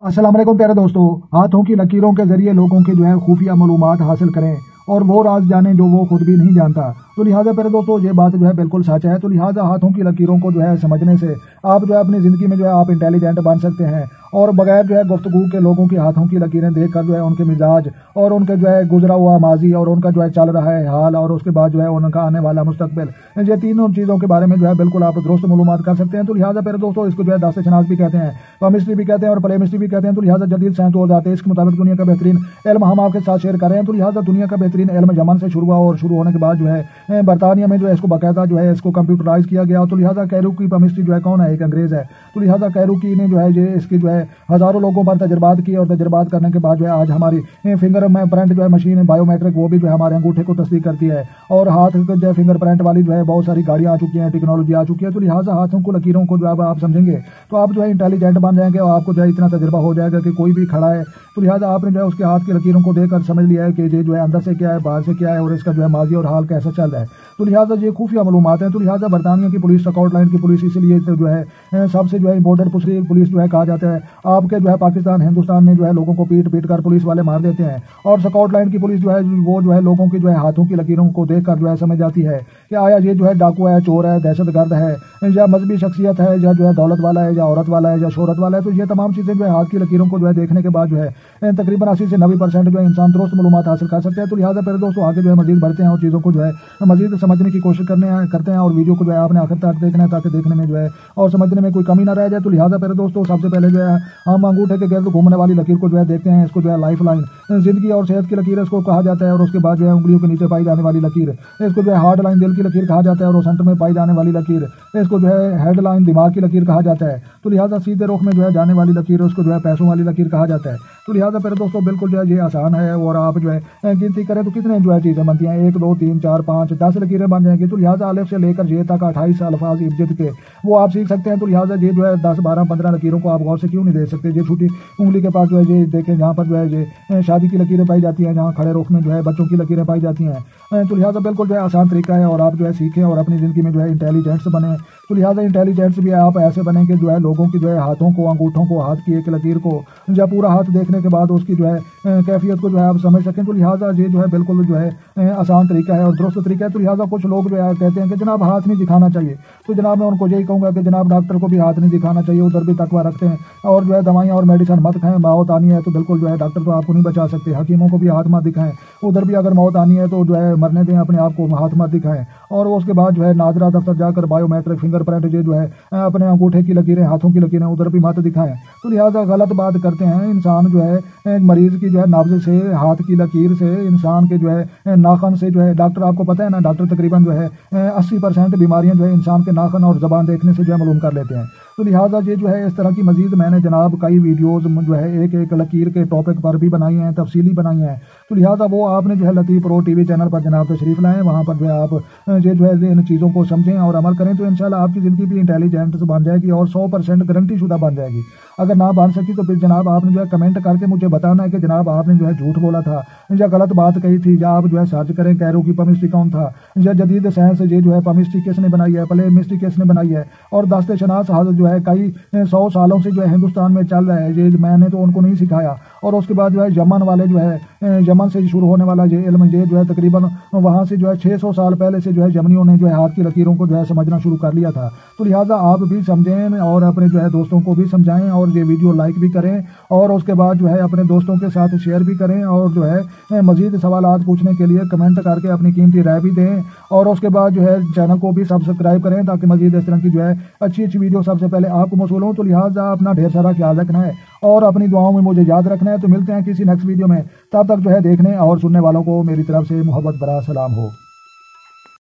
अस्सलाम वालेकुम प्यारे दोस्तों। हाथों की लकीरों के जरिए लोगों के जो है खुफिया मालूमात हासिल करें और वो राज जाने जो वो खुद भी नहीं जानता। तो लिहाजा प्यारे दोस्तों ये बात जो है बिल्कुल सच है। तो लिहाजा हाथों की लकीरों को जो है समझने से आप जो है अपनी ज़िंदगी में जो है आप इंटेलिजेंट बन सकते हैं और बगैर जो है गुफ्तगू के लोगों की हाथों की लकीरें देखकर जो है उनके मिजाज और उनके जो है गुजरा हुआ माजी और उनका जो है चल रहा है हाल और उसके बाद जो है उनका आने वाला मुस्तकबिल, ये तीनों चीज़ों के बारे में जो है बिल्कुल आप दुरुस्त मालूमात कर सकते हैं। तो लिहाजा प्यारे दोस्तों इसको जो है दास्ते शनास भी कहते हैं, पामिस्ट्री भी कहते हैं और प्लेमिस्ट्री भी कहते हैं। तो लिहाजा जदीद साइंस 2023 के मुताबिक दुनिया का बेहतरीन इल्म हम आपके साथ शेयर कर रहे हैं। तो लिहाजा दुनिया का बेहतरीन इल्म यमन से शुरू हुआ और शुरू होने के बाद जो है बरतानिया में जो है इसको बाकायदा जो है इसको कंप्यूटराइज किया गया। तो लिहाजा कैरूकी पामिस्ट्री जो है कौन है, एक अंग्रेज है। तो लिहाजा कैरूकी ने जो है ये इसकी जो है हजारों लोगों पर तजर्बात की और तजर्बात करने के बाद जो है आज हमारी फिंगर प्रिंट जो है मशीन बायोमेट्रिक वो भी जो है हमारे अंगूठे को तस्दीक करती है और हाथ जो है फिंगर प्रिंट वाली जो है बहुत सारी गाड़ियां आ चुकी हैं, टेक्नोलॉजी आ चुकी है। तो लिहाजा हाथों को लकीरों को जो है आप समझेंगे तो आप जो है इंटेलिजेंट बन जाएंगे और आपको जो है इतना तजर्बा हो जाएगा कि कोई भी खड़ा है तो लिहाजा आपने जो है उसके हाथ की लकीरों को देखकर समझ लिया है कि ये जो है अंदर से क्या है बाहर से क्या है और इसका जो है माजी और हाल कैसा चल रहा है। तो लिहाजा ये खुफिया मालूमात हैं। तो लिहाजा बरतानिया की पुलिस, स्कॉटलैंड की पुलिस इसलिए तो जो है सबसे जो है इम्पोर्टेंट पुलिस जो है कहा जाता है। आपके जो है पाकिस्तान हिंदुस्तान में जो है लोगों को पीट पीट कर पुलिस वाले मार देते हैं और स्कॉटलैंड की पुलिस जो है वो जो है लोगों की जो है हाथों की लकीरों को देखकर जो है समझ जाती है कि आया ये जो है डाकू है, चोर है, दहशतगर्द है या मजहबी शख्सियत है या जो है दौलत वाला है या औरत वाला है या शोहरत वाला है। तो ये तमाम चीज़ें जो है हाथ की लकीरों को जो है देखने के बाद जो है तकरीबन 80 से 90% जो है इंसान दुरुस्त मालूमात हासिल कर सकते हैं। तो लिहाजा फिर दोस्तों आगे जो है मजीद बढ़ते हैं और चीज़ों को जो है मजीद समझने की कोशिश करते हैं और वीडियो को जो है आपने आखिर तक देखना है ताकि देखने में जो है और समझने में कोई कमी ना रह जाए। तो लिहाजा फिर दोस्तों सबसे पहले जो है हम अंगूठे के गिर्द घूमने वाली लकीर को जो है देखते हैं। इसको जो है लाइफ लाइन, जिंदगी और सेहत की लकीर इसको कहा जाता है और उसके बाद जो है उंगलियों के नीचे पाई जाने वाली लकीर इसको जो है हार्ड लाइन, दिल की लकीर कहा जाता है और सेंटर में पाई जाने वाली लकीर इसको जो है हेड लाइन, दिमाग की लकीर कहा जाता है। तो लिहाजा सीधे रुख में जो है जाने वाली लकीर उसको जो है पैसों वाली लकीर कहा जाता है। तो लिहाजा फिर दोस्तों बिल्कुल जो है ये आसान है और आप जो है गिनती करें तो कितने जो है चीज़ें बनती हैं, 1 2 3 4 5 10 लकीरें बन जाएंगी। तो लिहाजा अलिफ से लेकर जे तक 28 अल्फाज इब्जत के वो आप सीख सकते हैं। तो लिहाजा ये जो है 10 12 15 लकीरों को आप गौर से क्यों नहीं देख सकते। ये छोटी उंगली के पास जो है ये देखें जहाँ पर जो है ये शादी की लकीरें पाई जाती हैं, जहाँ खड़े रुख में जो है बच्चों की लकीरें पाई जाती हैं। तो लिहाजा बिल्कुल जो है आसान तरीका है और आप जो है सीखें और अपनी ज़िंदगी में जो है इंटेलिजेंट्स बने। तो लिहाजा इंटेलिजेंट्स भी आप ऐसे बने कि जो है लोगों की जो है हाथों को, अंगूठों को, हाथ की एक लकीर को या पूरा हाथ देखने के बाद उसकी जो है कैफियत को जो है आप समझ सकें। तो लिहाजा ये जो है बिल्कुल जो है आसान तरीका है और दुरुस्त तरीका है। तो लिहाजा कुछ लोग जो है कहते हैं कि जनाब हाथ नहीं दिखाना चाहिए। तो जनाब मैं उनको यही कहूँगा कि जनाब डॉक्टर को भी हाथ नहीं दिखाना चाहिए, उधर भी तकवा रखते हैं और जो है दवाइयाँ और मेडिसिन मत खाएं। मौत आनी है तो बिल्कुल जो है डॉक्टर तो आपको नहीं बचा सकते, हकीमों को भी हाथ मत दिखाएं, उधर भी अगर मौत आनी है तो जो है मरने दें, अपने आप को हाथ मत दिखाएं। और उसके बाद जो है नादरा दफ्तर जाकर बायोमेट्रिक फिंगरप्रिंट जो है अपने अंगूठे की लकीरें, हाथों की लकीरें उधर भी मत दिखाएं। तो लिहाजा गलत बात करते हैं। इंसान जो है मरीज की जो है नब्ज से, हाथ की लकीर से, इंसान के जो है नाखन से जो है डॉक्टर, आपको पता है ना डॉक्टर तकरीबन जो है 80% बीमारियां जो है इंसान के नाखन और ज़बान देखने से जो है मालूम कर लेते हैं। तो लिहाजा ये जो है इस तरह की मजीद मैंने जनाब कई वीडियोज़ जो है एक एक लकीर के टॉपिक पर भी बनाई हैं, तफसीली बनाई हैं। तो लिहाजा वो आपने जो है लतीफ़ प्रो टीवी चैनल पर जनाब तशरीफ़ लाएँ, वहाँ पर जो है आप ये जो है इन चीज़ों को समझें और अमल करें तो इंशाल्लाह आपकी ज़िंदगी भी इंटेलिजेंट बन जाएगी और 100% गारंटी शुदा बन जाएगी। अगर ना बन सकी तो फिर जनाब आपने जो है कमेंट करके मुझे बताना है कि जनाब आपने जो है झूठ बोला था या गलत बात कही थी, या आप जो है सर्च करें कैरूकी पामिस्ट्री कौन था या जदीद साइंस ये जो है पामिस्ट्री किसने बनाई है, प्लेमिस्ट्री किसने बनाई है। और दास्ते शनास जो है कई 100 सालों से जो है हिंदुस्तान में चल रहा है, ये मैंने तो उनको नहीं सिखाया। और उसके बाद जो है यमन वाले जो है यमन से शुरू होने वाला ये इल्म ये जो है तकरीबन वहाँ से जो है 600 साल पहले से जो है यमनियों ने जो है हाथ की लकीरों को जो है समझना शुरू कर लिया था। तो लिहाजा आप भी समझें और अपने जो है दोस्तों को भी समझाएं और ये वीडियो लाइक भी करें और उसके बाद जो है अपने दोस्तों के साथ शेयर भी करें और जो है मजीद सवालात पूछने के लिए कमेंट करके अपनी कीमती राय भी दें और उसके बाद जो है चैनल को भी सब्सक्राइब करें ताकि मजीद इस तरह की जो है अच्छी अच्छी वीडियो सबसे पहले आपको मौसूल हो। तो लिहाजा अपना ढेर सारा ख्याल रखना है और अपनी दुआओं में मुझे याद रखना है। तो मिलते हैं किसी नेक्स्ट वीडियो में, तब तक जो है देखने और सुनने वालों को मेरी तरफ से मोहब्बत भरा सलाम हो।